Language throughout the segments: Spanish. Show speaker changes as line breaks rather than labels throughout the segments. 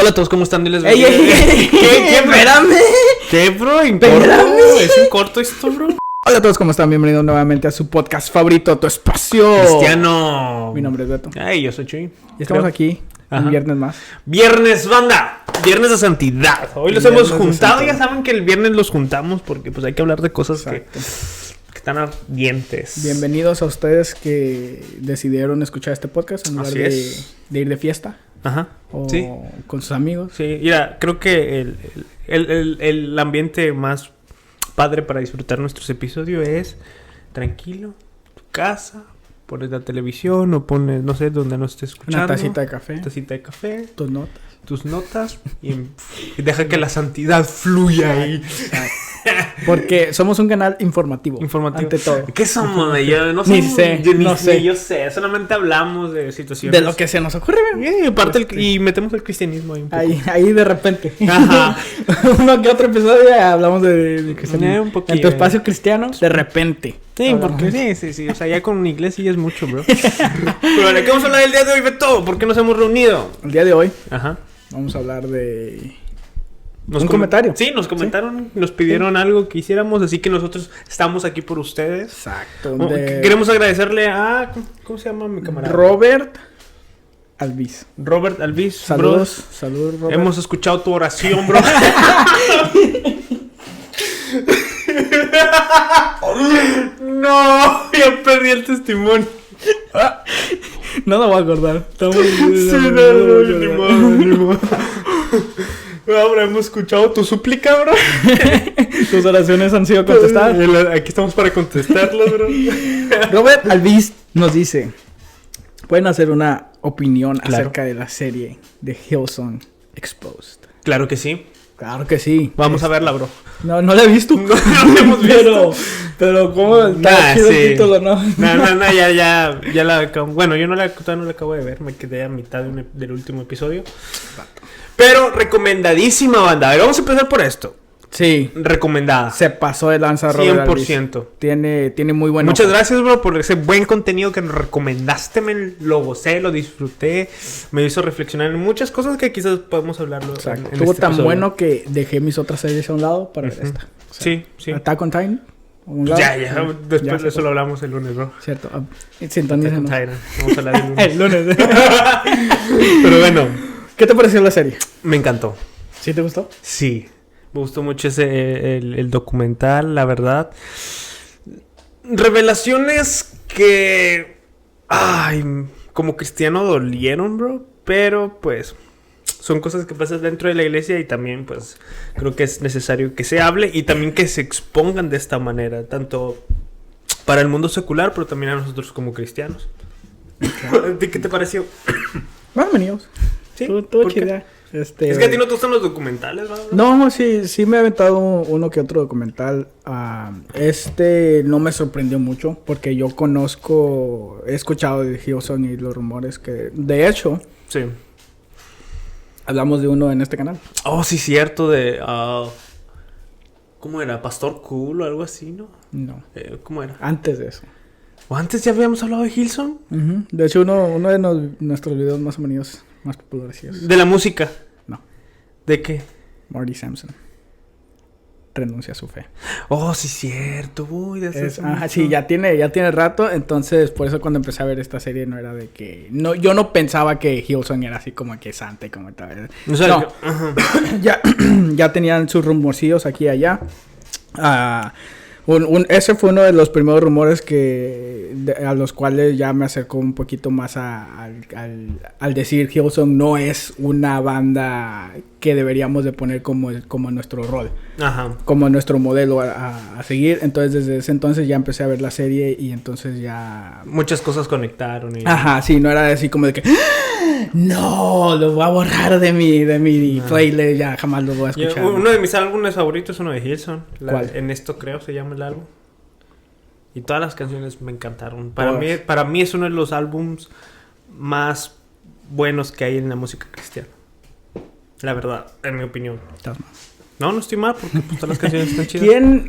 Hola a todos, ¿cómo están? Diles
¡Ey! ¿Qué?
Espérame. ¿Qué, bro? ¿En corto? ¿Es en corto esto, bro?
Hola a todos, ¿cómo están? Bienvenidos nuevamente a su podcast favorito, Tu Espacio
Cristiano.
Mi nombre es Beto.
Ay, yo soy Chuy.
Y estamos aquí, un viernes más.
Viernes, banda. Viernes de santidad. Hoy los
Viernes
hemos
de
juntado.
santidad.
Ya saben que el viernes los juntamos porque pues hay que hablar de cosas que
Exacto.
están ardientes.
Bienvenidos a ustedes que decidieron escuchar este podcast en lugar
Así
de
es.
ir de fiesta
Ajá.
o
Sí.
con sus amigos.
Sí, mira, creo que el ambiente más padre para disfrutar nuestros episodios es tranquilo, tu casa, pones la televisión o pones, no sé, donde no estés escuchando.
Una tacita de café,
Tacita de café,
tus notas.
tus notas y deja que la santidad fluya ahí.
Porque somos un canal informativo.
Informativo.
Ante todo.
¿Qué somos? Yo no
Ni
somos-
sé,
yo
no sé.
ni yo sé, solamente hablamos de situaciones.
De lo que se nos ocurre, ¿verdad?
Y aparte y metemos el cristianismo ahí un poco.
Ahí de repente.
Ajá.
Uno que otro episodio ya hablamos de cristianismo.
Un poquillo.
En tu espacio cristiano, de repente.
Sí, porque sí. O sea, ya con inglés sí es mucho, bro. Pero ¿de qué vamos a hablar el día de hoy, Beto? ¿Por qué nos hemos reunido?
El día de hoy
Ajá.
vamos a hablar de...
Un
comentario.
Sí, nos comentaron, nos pidieron algo que hiciéramos, así que nosotros estamos aquí por ustedes.
Exacto.
Oh, queremos agradecerle a... ¿Cómo se llama mi camarada?
Robert Alvis.
Robert Alvis.
Saludos, saludos,
Bro.
Robert.
Hemos escuchado tu oración, bro. No, ya perdí el testimonio.
No lo voy a acordar. Estamos...
Sí, no, ni modo. Ahora hemos escuchado tu súplica, bro.
Tus oraciones han sido contestadas.
Aquí estamos para contestarlas, bro.
Robert Alvis nos dice: ¿pueden hacer una opinión
Claro.
acerca de la serie de Hillsong Exposed?
Claro que sí.
Claro que sí.
Vamos a verla, bro.
No la he visto.
No la hemos visto.
Pero ¿cómo está
Nah,
chido
sí.
el título, no?
No, ya la acabo. Bueno, yo todavía no la acabo de ver. Me quedé a mitad del último episodio. Pero recomendadísima, banda. A ver, vamos a empezar por esto.
Sí.
Recomendada.
Se pasó de lanza Robert Alvis.
100%.
Tiene muy buen
Muchas
ojo.
gracias, bro, por ese buen contenido que nos recomendaste. Lo gocé, lo disfruté. Me hizo reflexionar en muchas cosas que quizás podemos hablarlo.
Exacto.
en
Estuvo
este
tan
episodio.
bueno que dejé mis otras series a un lado para ver esta. O sea,
Sí.
Attack on Titan. a un lado.
Ya. Después
Ya,
de eso lo hablamos el lunes, bro.
Cierto. Sintonícenos.
Titan. Vamos a hablar el lunes.
El lunes.
Pero bueno,
¿Qué te pareció la serie?
me encantó.
¿Sí te gustó?
Sí. Me gustó mucho el documental, la verdad. Revelaciones que... Ay, como cristiano dolieron, bro. Pero, pues... Son cosas que pasan dentro de la iglesia y también, pues... Creo que es necesario que se hable y también que se expongan de esta manera. Tanto para el mundo secular, pero también a nosotros como cristianos. ¿De qué te pareció?
Más venidos.
Sí.
Todo
¿Por qué?
chida.
Es que a ti no te gustan los documentales, ¿verdad?
No, sí me he aventado uno que otro documental. No me sorprendió mucho porque yo he escuchado de Hillsong y los rumores que... De hecho,
Sí.
hablamos de uno en este canal.
Oh, sí, cierto, de... ¿cómo era? ¿Pastor Cool o algo así, no?
No,
¿Cómo era?
antes de eso.
¿O antes ya habíamos hablado de Hillsong?
Ujú. De hecho, uno de nuestros videos más venidos, más populares.
De la música.
No,
¿De qué?
Marty Sampson renuncia a su fe.
Oh, sí, cierto. Uy, de eso
Sí, ya tiene rato. Entonces, por eso cuando empecé a ver esta serie no era de que... No, yo no pensaba que Hillsong era así como que santa y como tal.
O sea,
No.
ajá.
ya tenían sus rumorcillos aquí y allá. Ese fue uno de los primeros rumores a los cuales ya me acercó un poquito más al decir Hillsong no es una banda que deberíamos de poner como nuestro rol,
Ajá.
como nuestro modelo a seguir. Entonces desde ese entonces ya empecé a ver la serie y entonces ya...
Muchas cosas conectaron. Y...
Ajá, sí, no era así como de que... No, lo voy a borrar de mi playlist, ya jamás lo voy a escuchar.
Uno de mis álbumes favoritos es uno de Hillsong.
¿Cuál?
En esto creo se llama el álbum. Y todas las canciones me encantaron.
Todas.
Para mí es uno de los álbums más buenos que hay en la música cristiana. La verdad, en mi opinión.
Estás mal.
No, no estoy mal porque pues, todas las canciones están chidas.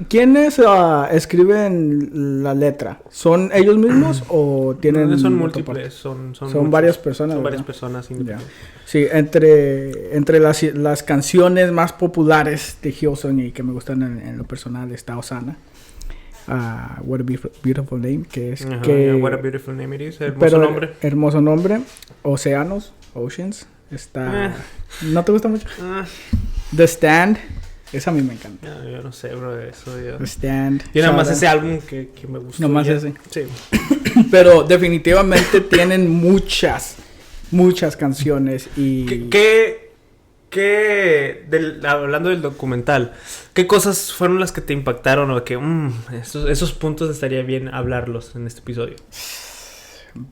¿Quiénes escriben la letra? ¿Son ellos mismos o tienen...?
Son múltiples, son
varias personas.
Son
¿verdad?
varias personas independientes.
Sí, entre las canciones más populares de Hillsong y que me gustan en lo personal está Hosanna. What a Beautiful Name, que es
Ajá,
que...
What a Beautiful Name it is. Hermoso nombre.
Hermoso nombre. Océanos, Oceans. Está... ¿No te gusta mucho? The Stand. Esa a mí me encanta.
Yo no sé, bro, eso yo...
The Stand.
Y nada más ese álbum que me gustó.
Nomás
ya.
ese.
Sí.
Pero definitivamente tienen muchas canciones y...
hablando del documental, ¿qué cosas fueron las que te impactaron o que esos puntos estaría bien hablarlos en este episodio?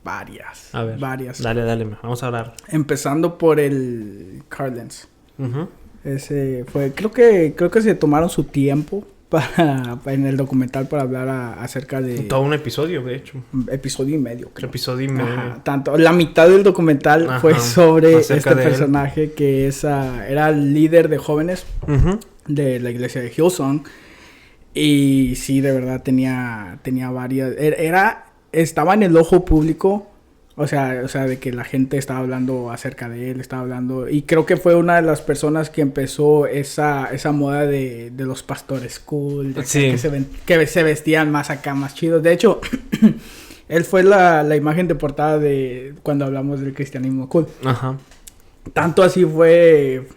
Varias.
A ver.
Varias.
Dale, vamos a hablar.
Empezando por el Carlens.
Uh-huh.
Ese fue, creo que se tomaron su tiempo en el documental para hablar acerca de...
Todo un episodio, de hecho.
Episodio y medio, creo.
Episodio y medio.
Ajá, tanto. La mitad del documental fue sobre este personaje que era el líder de jóvenes de la iglesia de Hillsong. Y sí, de verdad tenía varias... Estaba en el ojo público. O sea, de que la gente estaba hablando acerca de él, estaba hablando... Y creo que fue una de las personas que empezó esa moda de los pastores cool.
Sí.
Que se vestían más acá, más chidos. De hecho, él fue la imagen de portada de cuando hablamos del cristianismo cool. Ajá. Tanto así fue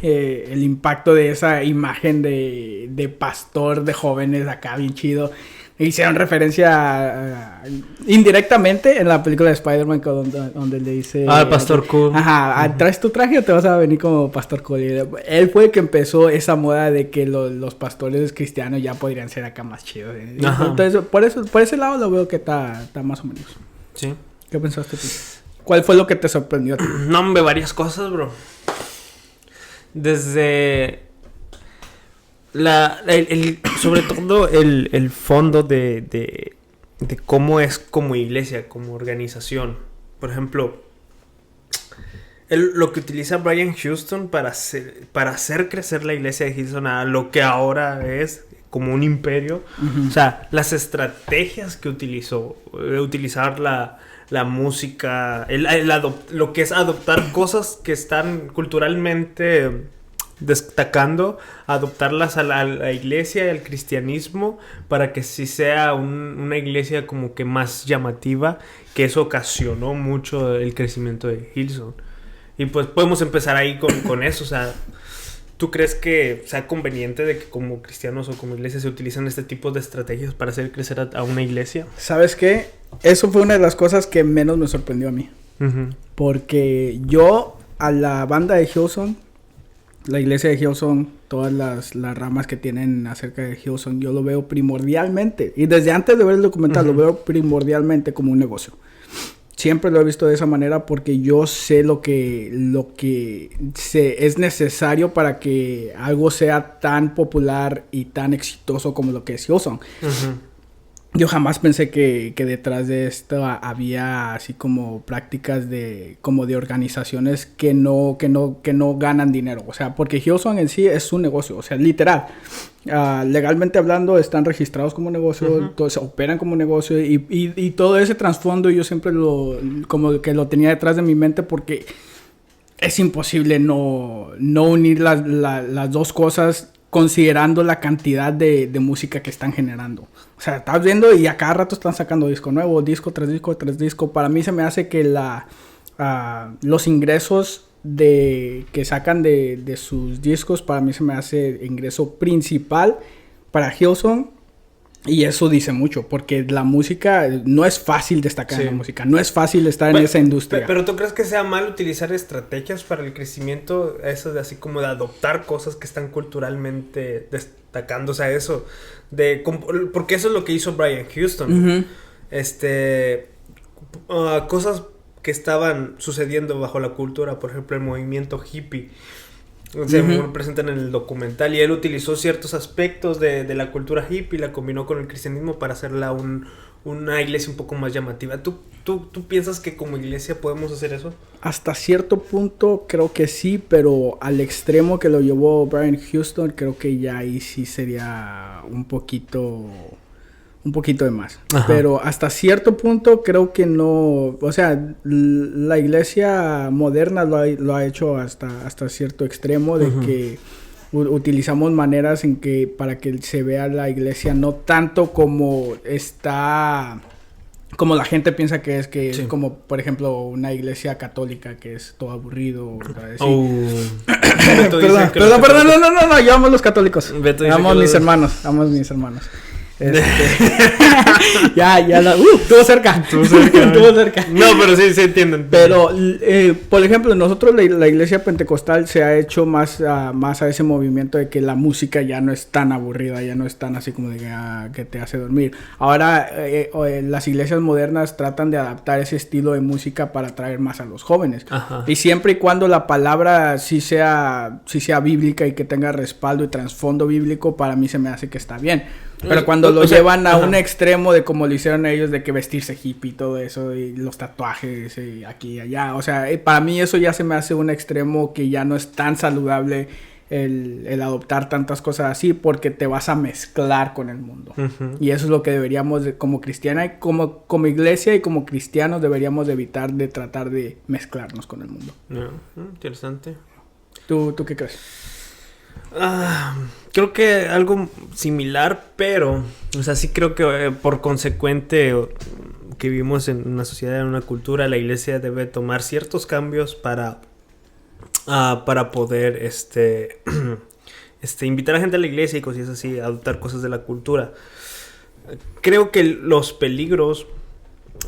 el impacto de esa imagen de pastor de jóvenes acá bien chido. Hicieron referencia indirectamente en la película de Spider-Man donde le dice...
el pastor cool.
Ajá, ¿traes tu traje o te vas a venir como pastor cool? Y él fue el que empezó esa moda de que los pastores cristianos ya podrían ser acá más chidos. Entonces, por ese lado lo veo que está más o menos.
Sí.
¿Qué pensaste tú? ¿Cuál fue lo que te sorprendió a ti?
No, hombre, varias cosas, bro. Desde... sobre todo el fondo de cómo es como iglesia, como organización. Por ejemplo, lo que utiliza Brian Houston para hacer crecer la iglesia de Hillsong a lo que ahora es como un imperio. Uh-huh. O sea, las estrategias que utilizó, utilizar la música, lo que es adoptar cosas que están culturalmente destacando, adoptarlas a la iglesia y al cristianismo para que sí sea una iglesia como que más llamativa, que eso ocasionó mucho el crecimiento de Hillsong. Y pues podemos empezar ahí con eso. O sea, ¿tú crees que sea conveniente de que como cristianos o como iglesia se utilizan este tipo de estrategias para hacer crecer a una iglesia?
¿Sabes qué? Eso fue una de las cosas que menos me sorprendió a mí. Uh-huh. Porque yo a la banda de Hillsong, la iglesia de Hillsong, todas las ramas que tienen acerca de Hillsong, yo lo veo primordialmente, y desde antes de ver el documental, uh-huh, lo veo primordialmente como un negocio. Siempre lo he visto de esa manera porque yo sé lo que es necesario para que algo sea tan popular y tan exitoso como lo que es Hillsong. Uh-huh. Yo jamás pensé que detrás de esto había así como prácticas de organizaciones que no ganan dinero. O sea, porque Hillsong en sí es un negocio, o sea, literal. Legalmente hablando, están registrados como negocio, uh-huh, entonces operan como negocio y todo ese trasfondo yo siempre como que lo tenía detrás de mi mente porque es imposible no unir las dos cosas considerando la cantidad de música que están generando. O sea, estás viendo y a cada rato están sacando disco nuevo, disco tras disco. Para mí se me hace que los ingresos que sacan de sus discos, para mí se me hace ingreso principal para Hillsong. Y eso dice mucho, porque la música no es fácil destacar, sí, en la música, no es fácil estar en esa industria.
Pero ¿tú crees que sea mal utilizar estrategias para el crecimiento? Eso de así como de adoptar cosas que están culturalmente destacando, o sea, eso porque eso es lo que hizo Brian Houston. Uh-huh. Cosas que estaban sucediendo bajo la cultura, por ejemplo, el movimiento hippie. Se presentan en el documental y él utilizó ciertos aspectos de la cultura hippie y la combinó con el cristianismo para hacerla una iglesia un poco más llamativa. ¿Tú piensas que como iglesia podemos hacer eso?
Hasta cierto punto creo que sí, pero al extremo que lo llevó Brian Houston, creo que ya ahí sí sería un poquito de más. Ajá. Pero hasta cierto punto creo que no, o sea, la iglesia moderna lo ha hecho hasta cierto extremo de que utilizamos maneras en que para que se vea la iglesia no tanto como está, como la gente piensa que es como por ejemplo una iglesia católica que es todo aburrido. Perdón, no, yo amo los católicos. Amo a mis hermanos. Estuvo cerca.
No, pero sí entienden.
Pero, por ejemplo, nosotros la iglesia pentecostal se ha hecho más a ese movimiento de que la música ya no es tan aburrida, ya no es tan así como de que te hace dormir. Ahora, las iglesias modernas tratan de adaptar ese estilo de música para atraer más a los jóvenes. Ajá. Y siempre y cuando la palabra sí sea bíblica y que tenga respaldo y trasfondo bíblico, para mí se me hace que está bien. Pero cuando lo llevan a un extremo de como lo hicieron ellos, de que vestirse hippie y todo eso, y los tatuajes y aquí y allá, o sea, para mí eso ya se me hace un extremo que ya no es tan saludable el adoptar tantas cosas así, porque te vas a mezclar con el mundo. Y eso es lo que deberíamos, como cristiana y como iglesia y como cristianos, deberíamos de evitar de tratar de mezclarnos con el mundo.
Interesante.
¿Tú qué crees?
Creo que algo similar, pero, o sea, sí creo que por consecuente que vivimos en una sociedad, en una cultura, la iglesia debe tomar ciertos cambios para poder, invitar a gente a la iglesia y cosas así, adoptar cosas de la cultura. Creo que los peligros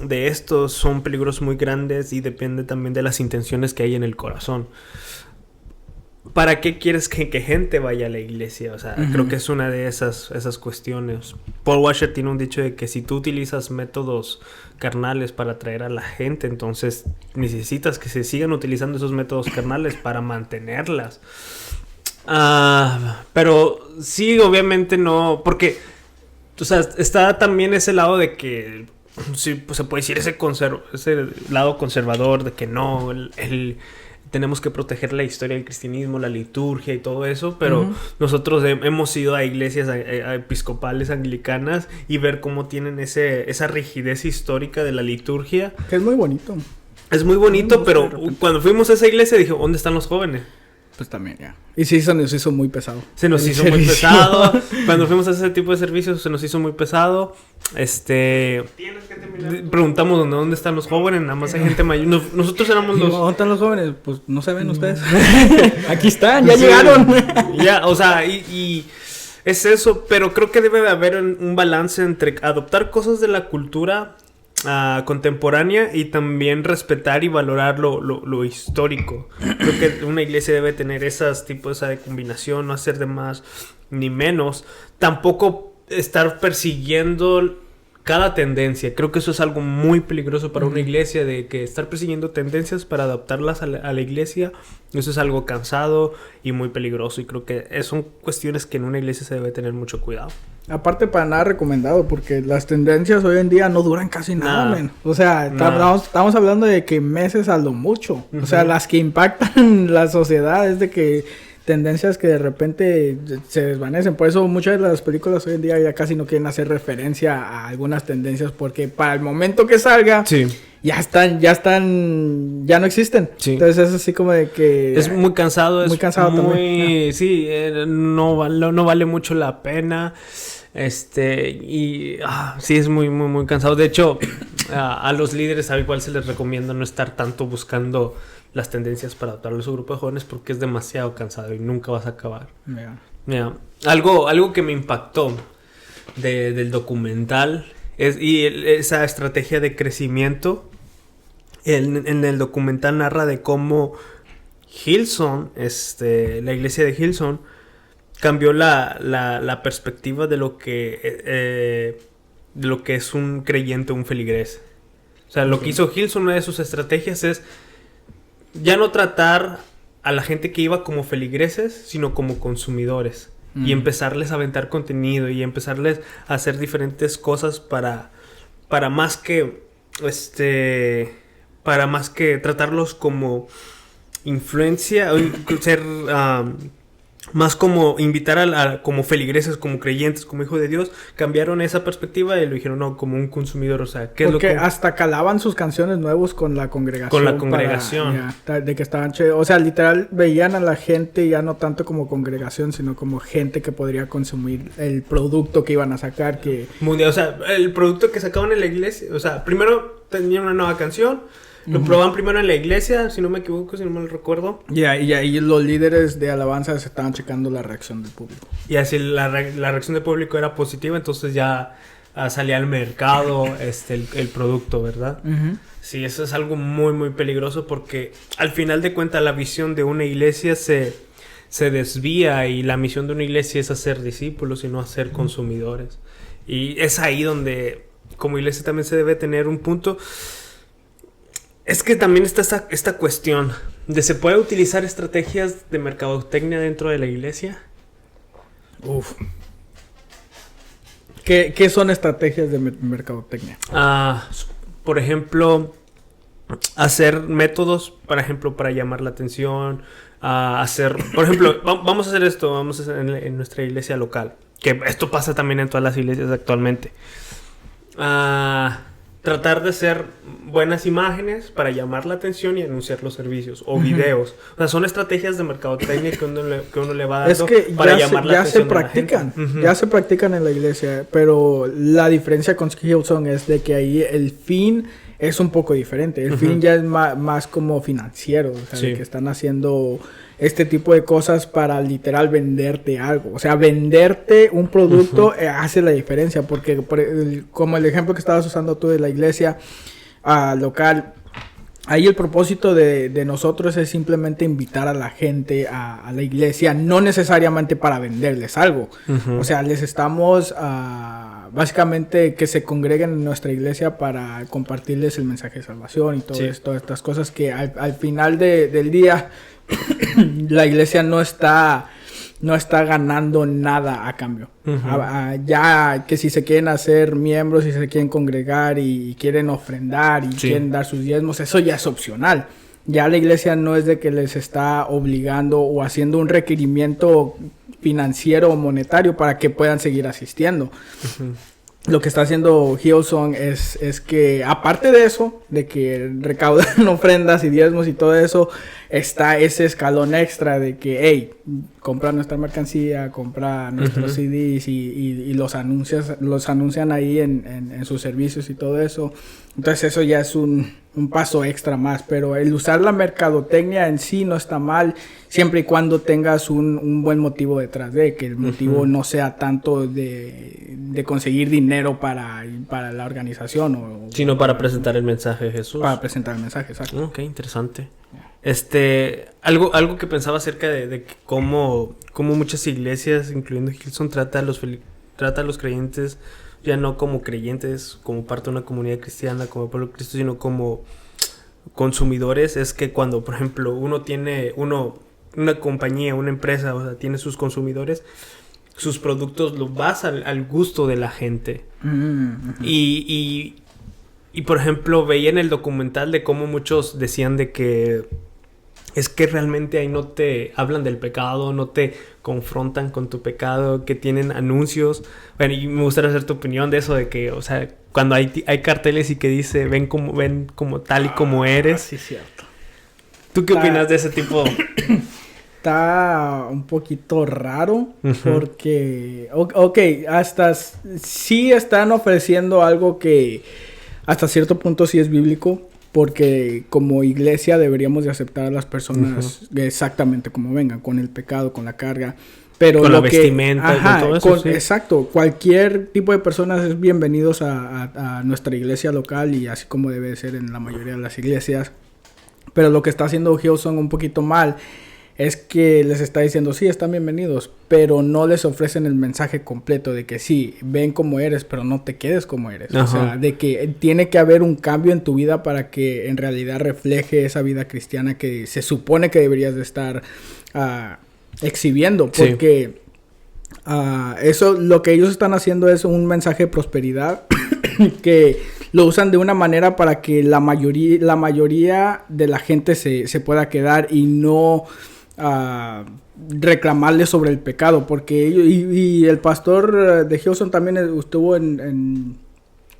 de estos son peligros muy grandes y depende también de las intenciones que hay en el corazón. ¿Para qué quieres que gente vaya a la iglesia? O sea, creo que es una de esas cuestiones. Paul Washer tiene un dicho de que si tú utilizas métodos carnales para atraer a la gente, entonces necesitas que se sigan utilizando esos métodos carnales para mantenerlas. Pero sí, obviamente no, porque, o sea, está también ese lado de que, sí, pues se puede decir ese lado conservador de que no, tenemos que proteger la historia del cristianismo, la liturgia y todo eso, pero nosotros hemos ido a iglesias a episcopales anglicanas y ver cómo tienen esa rigidez histórica de la liturgia.
Que es muy bonito.
Es muy bonito, pero cuando fuimos a esa iglesia dije, ¿dónde están los jóvenes?
Pues también, ya. Y sí, se nos hizo muy pesado.
Se nos hizo muy pesado. Cuando fuimos a ese tipo de servicios se nos hizo muy pesado. Tienes que terminar. Preguntamos dónde están los jóvenes, nada más hay gente mayor. Nosotros éramos los...
¿Dónde están los jóvenes? Pues no se ven ustedes. Aquí están, ya llegaron.
Ya, o sea, y es eso, pero creo que debe de haber un balance entre adoptar cosas de la cultura contemporánea y también respetar y valorar lo histórico. Creo que una iglesia debe tener esa de combinación, no hacer de más ni menos. Tampoco estar persiguiendo cada tendencia. Creo que eso es algo muy peligroso para una iglesia, de que estar persiguiendo tendencias para adaptarlas a la iglesia. Eso es algo cansado y muy peligroso, y creo que son cuestiones que en una iglesia se debe tener mucho cuidado.
Aparte, para nada recomendado, porque las tendencias hoy en día no duran casi nada, man. O sea, estamos hablando de que meses a lo mucho. O sea, las que impactan la sociedad es de que tendencias que de repente se desvanecen. Por eso muchas de las películas hoy en día ya casi no quieren hacer referencia a algunas tendencias, porque para el momento que salga, ya no existen. Sí. Entonces es así como de que...
Es muy cansado.
Muy cansado también.
Sí, no vale mucho la pena. Sí, es muy, muy, muy cansado. De hecho, a los líderes al igual se les recomienda no estar tanto buscando las tendencias para adaptarlo a su grupo de jóvenes, porque es demasiado cansado y nunca vas a acabar. Algo que me impactó del documental esa estrategia de crecimiento. En el documental narra de cómo Hillsong, la iglesia de Hillsong, cambió la perspectiva de lo que es un creyente, un feligrés. O sea, lo que hizo Hillsong, una de sus estrategias es ya no tratar a la gente que iba como feligreses, sino como consumidores. Y empezarles a aventar contenido y empezarles a hacer diferentes cosas para más que para más que tratarlos como influencia o ser más como invitar como feligreses, como creyentes, como hijo de Dios. Cambiaron esa perspectiva y lo dijeron no, como un consumidor. O sea, ¿qué
porque
es lo que...?
hasta calaban sus canciones nuevos con la congregación.
Con la congregación.
De que estaban o sea, literal veían a la gente ya no tanto como congregación, sino como gente que podría consumir el producto que iban a sacar.
Mundial, o sea, el producto que sacaban en la iglesia. O sea, primero tenían una nueva canción. Lo probaban primero en la iglesia, si no me equivoco, si no mal recuerdo.
Y ahí los líderes de alabanza se estaban checando la reacción del público.
Y así la reacción del público era positiva, entonces ya salía al mercado el producto, ¿verdad? Sí, eso es algo muy, muy peligroso porque al final de cuentas la visión de una iglesia se desvía y la misión de una iglesia es hacer discípulos y no hacer consumidores. Y es ahí donde como iglesia también se debe tener un punto. Es que también está esta cuestión de ¿se puede utilizar estrategias de mercadotecnia dentro de la iglesia?
Uf. ¿Qué son estrategias de mercadotecnia?
Por ejemplo, hacer métodos, por ejemplo, para llamar la atención, por ejemplo, vamos a hacer esto, vamos a hacer en nuestra iglesia local, que esto pasa también en todas las iglesias actualmente. Tratar de hacer buenas imágenes para llamar la atención y anunciar los servicios o videos. O sea, son estrategias de mercadotecnia que uno le va dando
es que
para llamar la atención.
Ya se practican, ya se practican en la iglesia, pero la diferencia con Hillsong es de que ahí el fin es un poco diferente. El fin ya es más como financiero, o sea, de que están haciendo este tipo de cosas para literal venderte algo. O sea, venderte un producto hace la diferencia. Porque, como el ejemplo que estabas usando tú de la iglesia local, ahí el propósito de nosotros es simplemente invitar a la gente a la iglesia, no necesariamente para venderles algo. O sea, les estamos... básicamente que se congreguen en nuestra iglesia para compartirles el mensaje de salvación y todo esto, todas estas cosas que al final del día la iglesia no está ganando nada a cambio. Ya que si se quieren hacer miembros, si se quieren congregar y quieren ofrendar y quieren dar sus diezmos, eso ya es opcional. Ya la iglesia no es de que les está obligando o haciendo un requerimiento financiero o monetario para que puedan seguir asistiendo. Lo que está haciendo Hillsong es que, aparte de eso, de que recaudan ofrendas y diezmos y todo eso, está ese escalón extra de que, hey, compra nuestra mercancía, compra nuestros CDs y los anuncian ahí en sus servicios y todo eso. Entonces eso ya es un paso extra más, pero el usar la mercadotecnia en sí no está mal, siempre y cuando tengas un buen motivo detrás de, que el motivo no sea tanto de conseguir dinero para la organización.
Sino para presentar el mensaje de Jesús.
Para presentar el mensaje, exacto.
Ok, interesante. Algo que pensaba acerca de que cómo muchas iglesias, incluyendo Hillsong, trata a los creyentes ya no como creyentes, como parte de una comunidad cristiana, como pueblo de Cristo, sino como consumidores. Es que cuando, por ejemplo, uno tiene una compañía, una empresa, o sea, tiene sus consumidores, sus productos los basan al gusto de la gente. Y por ejemplo, veía en el documental de cómo muchos decían de que es que realmente ahí no te hablan del pecado, no te confrontan con tu pecado, que tienen anuncios. Bueno, y me gustaría hacer tu opinión de eso, de que, o sea, cuando hay carteles y que dice, ven como tal y como eres.
Sí, cierto.
¿Tú qué opinas de ese tipo?
Está un poquito raro, porque, hasta sí están ofreciendo algo que hasta cierto punto sí es bíblico, porque como iglesia deberíamos de aceptar a las personas exactamente como vengan, con el pecado, con la carga, pero
con la vestimenta, con todo eso, sí.
Exacto, cualquier tipo de personas es bienvenidos a nuestra iglesia local, y así como debe ser en la mayoría de las iglesias. Pero lo que está haciendo Hillsong un poquito mal es que les está diciendo, sí, están bienvenidos, pero no les ofrecen el mensaje completo de que sí, ven como eres, pero no te quedes como eres.
Ajá.
O sea, de que tiene que haber un cambio en tu vida para que en realidad refleje esa vida cristiana que se supone que deberías de estar exhibiendo. Porque eso, lo que ellos están haciendo es un mensaje de prosperidad que lo usan de una manera para que la mayoría de la gente se pueda quedar y no reclamarle sobre el pecado, porque ellos, y el pastor de Hillsong también estuvo en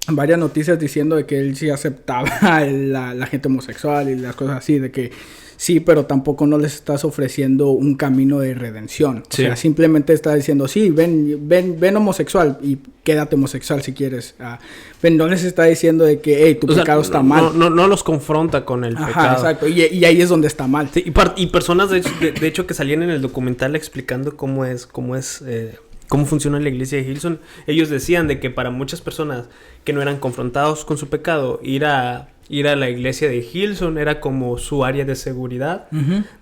varias noticias diciendo de que él sí aceptaba la gente homosexual y las cosas así, de que sí, pero tampoco no les estás ofreciendo un camino de redención.
Sí.
O sea, simplemente está diciendo, sí, ven homosexual y quédate homosexual si quieres. Pero no les está diciendo de que, hey, tu pecado está mal.
No los confronta con el pecado.
Exacto. Y ahí es donde está mal.
Sí, y personas, de hecho, que salían en el documental explicando cómo funciona la iglesia de Hillsong. Ellos decían de que para muchas personas que no eran confrontados con su pecado, ir a la iglesia de Hillsong era como su área de seguridad,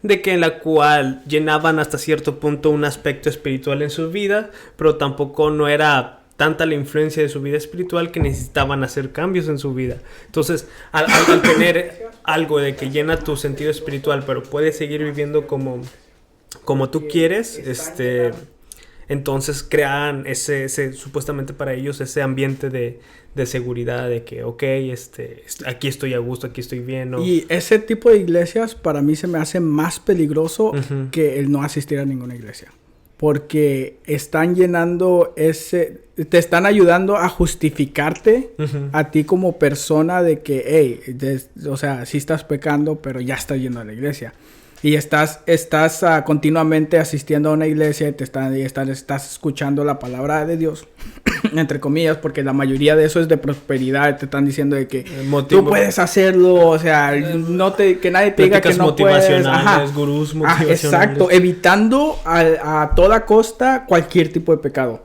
de que en la cual llenaban hasta cierto punto un aspecto espiritual en su vida, pero tampoco no era tanta la influencia de su vida espiritual que necesitaban hacer cambios en su vida. Entonces, al tener algo de que llena tu sentido espiritual, pero puedes seguir viviendo como tú quieres, entonces crean supuestamente para ellos ese ambiente de seguridad, de que aquí estoy a gusto, aquí estoy bien, ¿no?
Y ese tipo de iglesias para mí se me hace más peligroso que el no asistir a ninguna iglesia. Porque están llenando te están ayudando a justificarte a ti como persona de que, hey, o sea, sí estás pecando, pero ya estás yendo a la iglesia. Y estás continuamente asistiendo a una iglesia y estás escuchando la palabra de Dios, entre comillas, porque la mayoría de eso es de prosperidad. Te están diciendo de que tú puedes hacerlo, o sea, que nadie te diga que no puedes.
Gurús motivacionales.
Exacto, evitando a toda costa cualquier tipo de pecado.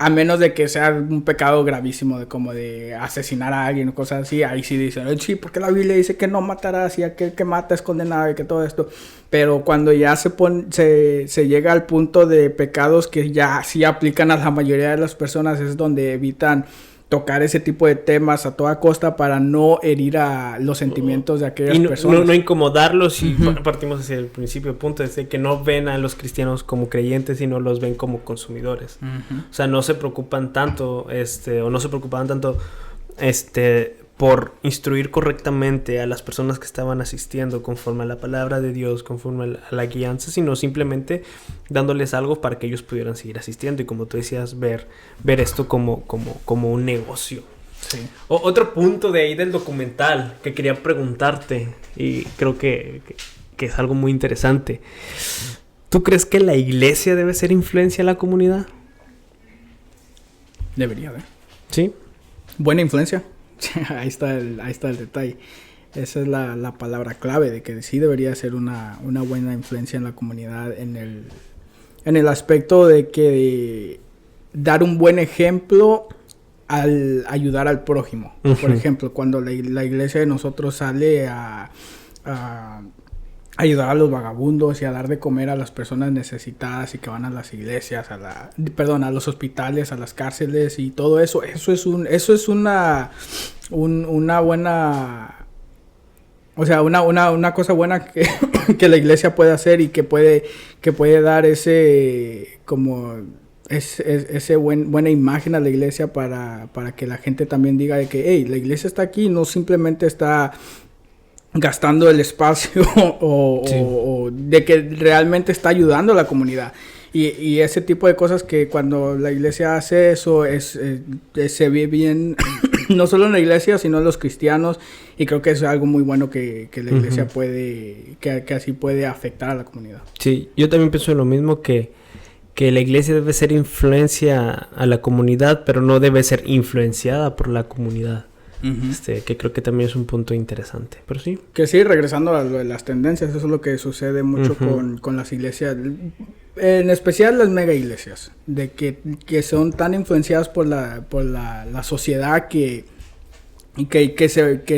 A menos de que sea un pecado gravísimo, como de asesinar a alguien o cosas así. Ahí sí dicen, sí, porque la Biblia dice que no matarás y aquel que mata es condenado y que todo esto. Pero cuando ya se llega al punto de pecados que ya sí aplican a la mayoría de las personas, es donde evitan tocar ese tipo de temas a toda costa para no herir a los sentimientos de aquellas personas.
No incomodarlos, y partimos hacia el principio punto, es de que no ven a los cristianos como creyentes, sino los ven como consumidores. O sea, no se preocupan tanto, por instruir correctamente a las personas que estaban asistiendo conforme a la palabra de Dios, conforme a la guianza, sino simplemente dándoles algo para que ellos pudieran seguir asistiendo y, como tú decías, ver esto como un negocio.
Sí.
Otro punto de ahí del documental que quería preguntarte, y creo que es algo muy interesante. ¿Tú crees que la iglesia debe ser influencia en la comunidad?
Debería haber.
¿Sí?
Buena influencia. Ahí está el detalle. Esa es la palabra clave, de que sí debería ser una buena influencia en la comunidad, en el aspecto de que dar un buen ejemplo al ayudar al prójimo. Por ejemplo, cuando la iglesia de nosotros sale a ayudar a los vagabundos y a dar de comer a las personas necesitadas y que van a las iglesias, a los hospitales, a las cárceles y todo eso. Eso es una buena, o sea, una cosa buena que la iglesia puede hacer y que puede dar ese buena imagen a la iglesia para que la gente también diga de que, hey, la iglesia está aquí, no simplemente está gastando el espacio o de que realmente está ayudando a la comunidad. Y ese tipo de cosas que cuando la iglesia hace eso se ve bien no solo en la iglesia sino en los cristianos, y creo que es algo muy bueno que la iglesia que así puede afectar a la comunidad. Sí,
yo también pienso lo mismo, que la iglesia debe ser influencia a la comunidad, pero no debe ser influenciada por la comunidad. Que creo que también es un punto interesante, pero sí. Que sí, regresando a lo de las tendencias, eso es lo que sucede mucho con las iglesias, en especial las mega iglesias, de que son tan influenciadas por la sociedad que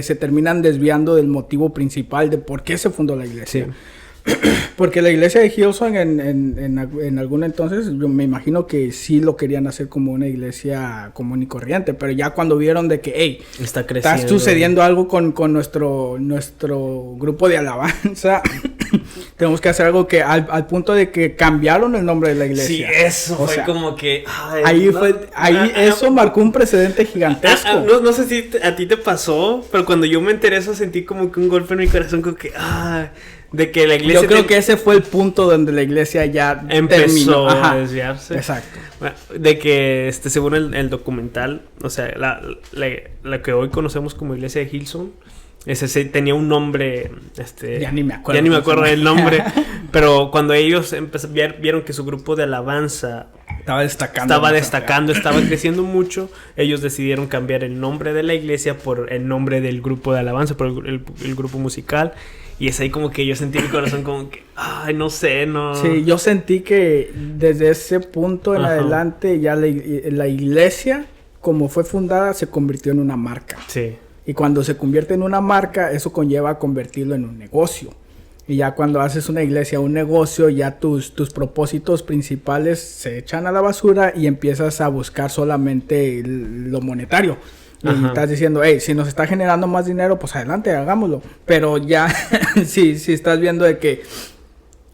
se terminan desviando del motivo principal de por qué se fundó la iglesia. Sí.
Porque la iglesia de Hillsong en algún entonces, yo me imagino que sí lo querían hacer como una iglesia común y corriente, pero ya cuando vieron de que, hey, está sucediendo algo con nuestro grupo de alabanza, tenemos que hacer algo que al punto de que cambiaron el nombre de la iglesia.
Sí, eso fue como que...
Eso marcó un precedente gigantesco.
No sé si a ti te pasó, pero cuando yo me enteré eso sentí como que un golpe en mi corazón, como que... de que la iglesia...
Yo creo que ese fue el punto donde la iglesia ya
empezó a desviarse.
Exacto.
Bueno, de que, según el documental, o sea, la que hoy conocemos como iglesia de Hillsong, tenía un nombre,
ya ni me acuerdo.
Ya ni me acuerdo del nombre, pero cuando ellos vieron que su grupo de alabanza estaba destacando, estaba creciendo mucho, ellos decidieron cambiar el nombre de la iglesia por el nombre del grupo de alabanza, por el grupo musical. Y es ahí como que yo sentí mi corazón como que, no sé, no...
Sí, yo sentí que desde ese punto en adelante ya la iglesia, como fue fundada, se convirtió en una marca.
Sí.
Y cuando se convierte en una marca, eso conlleva convertirlo en un negocio. Y ya cuando haces una iglesia, un negocio, ya tus propósitos principales se echan a la basura y empiezas a buscar solamente lo monetario. Y estás diciendo, hey, si nos está generando más dinero, pues adelante, hagámoslo. Pero ya, si estás viendo de que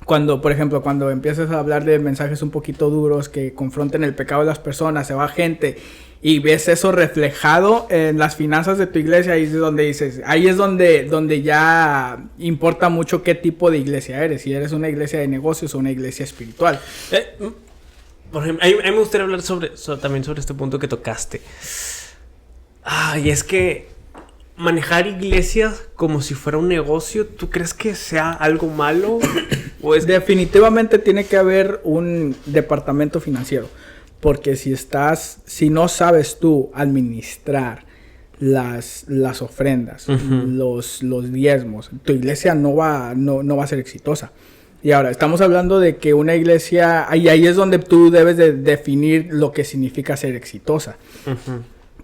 por ejemplo, cuando empiezas a hablar de mensajes un poquito duros que confronten el pecado de las personas, se va gente y ves eso reflejado en las finanzas de tu iglesia, ahí es donde dices, ahí es donde ya importa mucho qué tipo de iglesia eres, si eres una iglesia de negocios o una iglesia espiritual.
Por ejemplo, a mí me gustaría hablar también sobre este punto que tocaste. Y es que manejar iglesias como si fuera un negocio, ¿tú crees que sea algo malo?
Definitivamente tiene que haber un departamento financiero. Porque si no sabes tú administrar las ofrendas, los diezmos, tu iglesia no va a ser exitosa. Y ahora, estamos hablando de que una iglesia, ahí es donde tú debes de definir lo que significa ser exitosa.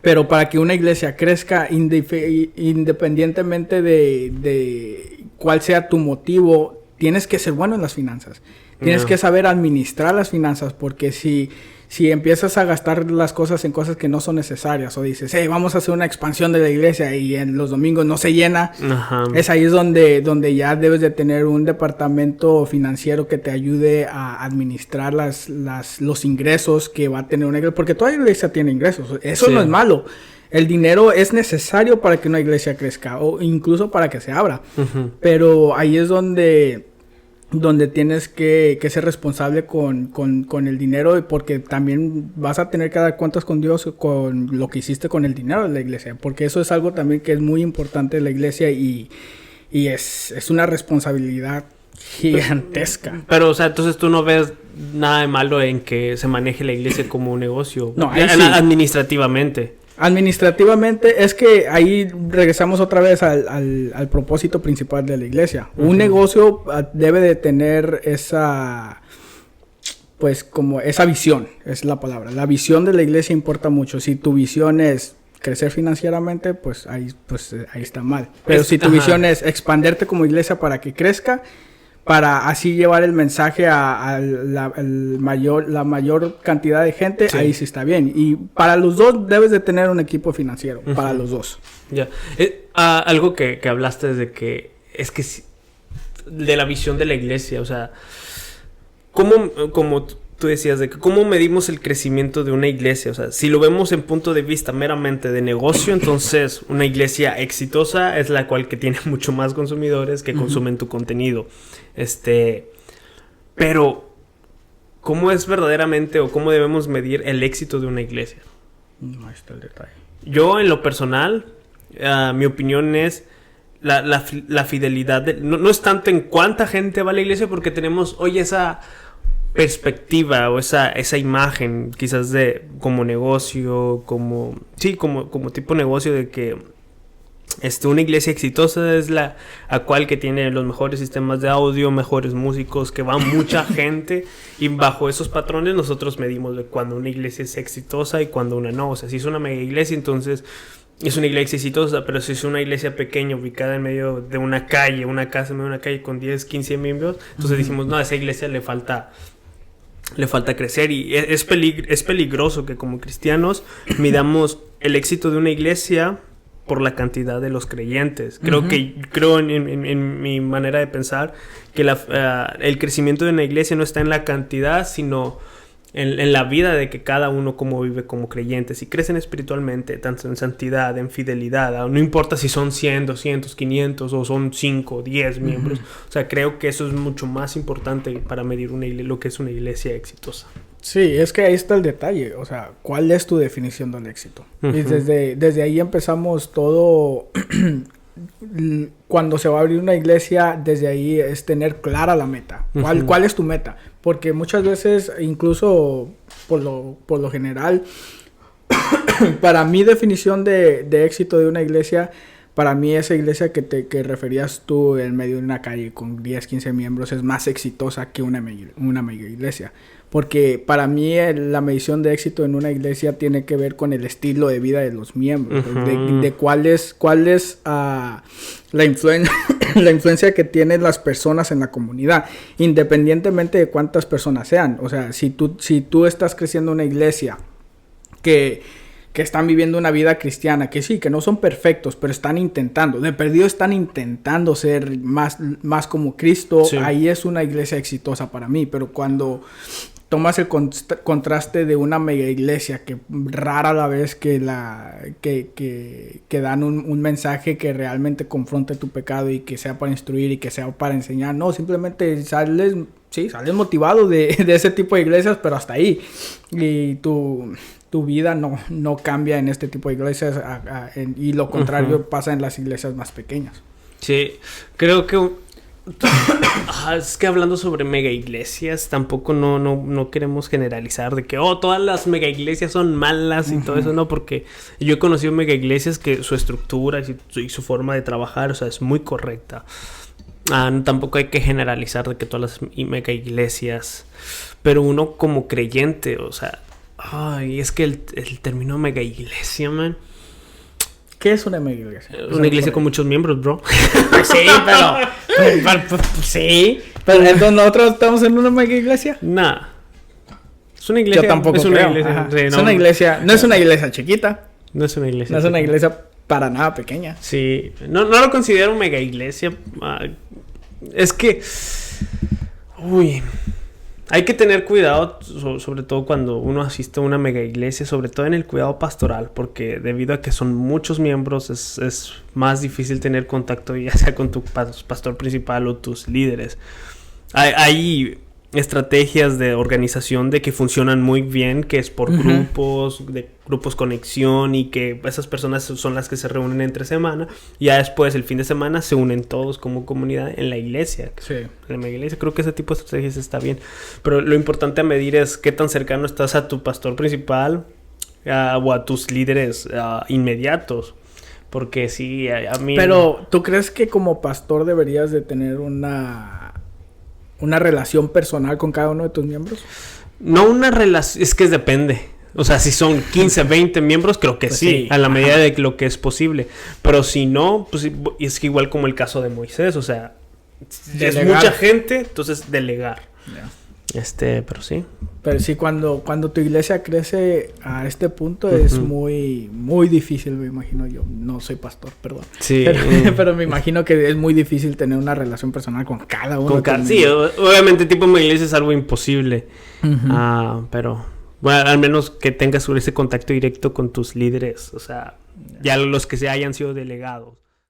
Pero para que una iglesia crezca, independientemente de cuál sea tu motivo, tienes que ser bueno en las finanzas. Tienes que saber administrar las finanzas, porque si empiezas a gastar las cosas en cosas que no son necesarias, o dices, hey, vamos a hacer una expansión de la iglesia y en los domingos no se llena, es ahí es donde ya debes de tener un departamento financiero que te ayude a administrar los ingresos que va a tener una iglesia, porque toda iglesia tiene ingresos, eso no es malo. El dinero es necesario para que una iglesia crezca, o incluso para que se abra, pero ahí es donde tienes que ser responsable con el dinero, porque también vas a tener que dar cuentas con Dios con lo que hiciste con el dinero de la iglesia, porque eso es algo también que es muy importante de la iglesia y es una responsabilidad gigantesca.
Pero, o sea, entonces tú no ves nada de malo en que se maneje la iglesia como un negocio.
No, ahí sí.
Administrativamente.
Administrativamente es que ahí regresamos otra vez al propósito principal de la iglesia. Un negocio debe de tener esa visión, es la palabra. La visión de la iglesia importa mucho. Si tu visión es crecer financieramente, pues ahí está mal. Pero si tu visión es expanderte como iglesia para que crezca, para así llevar el mensaje a la mayor cantidad de gente, ahí sí está bien. Y para los dos debes de tener un equipo financiero, para los dos.
Ya. Algo que hablaste de que es que de la visión de la iglesia, o sea, como tú decías, de que cómo medimos el crecimiento de una iglesia. O sea, si lo vemos en punto de vista meramente de negocio, entonces una iglesia exitosa es la cual que tiene mucho más consumidores que consumen tu contenido. Pero ¿cómo es verdaderamente o cómo debemos medir el éxito de una iglesia?
No está el detalle.
Yo, en lo personal, mi opinión es la fidelidad. No es tanto en cuánta gente va a la iglesia, porque tenemos hoy esa perspectiva o esa imagen quizás de como negocio, como tipo negocio, de que una iglesia exitosa es la cual que tiene los mejores sistemas de audio, mejores músicos, que va mucha gente, y bajo esos patrones nosotros medimos de cuando una iglesia es exitosa y cuando una no. O sea, si es una mega iglesia, entonces es una iglesia exitosa, pero si es una iglesia pequeña, ubicada en medio de una calle, una casa en medio de una calle con 10, 15 miembros, entonces decimos, no, a esa iglesia le falta crecer. Y es peligroso que como cristianos midamos el éxito de una iglesia por la cantidad de los creyentes. Creo en mi manera de pensar que el crecimiento de una iglesia no está en la cantidad, sino en la vida de que cada uno como vive como creyente. Si crecen espiritualmente, tanto en santidad, en fidelidad, no importa si son 100, 200, 500 o son 5, 10 miembros. O sea, creo que eso es mucho más importante para medir lo que es una iglesia exitosa.
Sí, es que ahí está el detalle. O sea, ¿cuál es tu definición del éxito? Y desde ahí empezamos todo. Cuando se va a abrir una iglesia, desde ahí es tener clara la meta. ¿Cuál es tu meta? Porque muchas veces, incluso por lo general, para mi definición de éxito de una iglesia, para mí esa iglesia que referías tú en medio de una calle con 10, 15 miembros es más exitosa que una mega iglesia. Porque para mí la medición de éxito en una iglesia tiene que ver con el estilo de vida de los miembros, de cuál es la influencia que tienen las personas en la comunidad, independientemente de cuántas personas sean. O sea, si tú estás creciendo una iglesia que están viviendo una vida cristiana, que sí, que no son perfectos, pero están intentando, de perdido están intentando ser más como Cristo, sí. Ahí es una iglesia exitosa para mí. Pero cuando tomas el contraste de una mega iglesia que rara la vez que dan un mensaje que realmente confronte tu pecado y que sea para instruir y que sea para enseñar, no, simplemente sales motivado de ese tipo de iglesias, pero hasta ahí. Y tu vida no cambia en este tipo de iglesias y lo contrario pasa en las iglesias más pequeñas.
Sí, creo que es que hablando sobre mega iglesias, tampoco no queremos generalizar de que todas las mega iglesias son malas y todo eso, no, porque yo he conocido mega iglesias que su estructura y su forma de trabajar, o sea, es muy correcta. Tampoco hay que generalizar de que todas las mega iglesias, pero uno como creyente, o sea, es que el término mega iglesia, man.
¿Qué es una mega iglesia?
Una iglesia con muchos miembros, bro.
Sí, pero sí. Pero entonces nosotros estamos en una mega iglesia.
Nah. Es una iglesia.
Yo tampoco
es una
creo.
Iglesia. Sí,
es una iglesia. No es una iglesia chiquita.
No es una iglesia.
No es una iglesia para nada pequeña.
Sí. No lo considero mega iglesia. Es que. Hay que tener cuidado, sobre todo cuando uno asiste a una mega iglesia, sobre todo en el cuidado pastoral, porque debido a que son muchos miembros, es más difícil tener contacto, ya sea con tu pastor principal o tus líderes. Hay estrategias de organización de que funcionan muy bien, que es por grupos conexión, y que esas personas son las que se reúnen entre semana, y ya después el fin de semana se unen todos como comunidad en la iglesia.
Sí.
En la iglesia creo que ese tipo de estrategias está bien, pero lo importante a medir es qué tan cercano estás a tu pastor principal o a tus líderes inmediatos. Porque sí, a mí...
Pero, ¿tú crees que como pastor deberías de tener una relación personal con cada uno de tus miembros?
No una relación, es que depende. O sea, si son 15, 20 miembros, creo que pues sí, a la medida de lo que es posible. Pero si no, pues es que igual como el caso de Moisés, o sea, delegar. Es mucha gente, entonces delegar. Yeah. Pero sí.
Pero sí, cuando tu iglesia crece a este punto es muy, muy difícil, me imagino yo. No soy pastor, perdón.
Sí.
Pero me imagino que es muy difícil tener una relación personal con cada uno.
Sí, obviamente tipo de iglesia es algo imposible. Pero... Bueno, al menos que tengas ese contacto directo con tus líderes, o sea, ya los que se hayan sido delegados.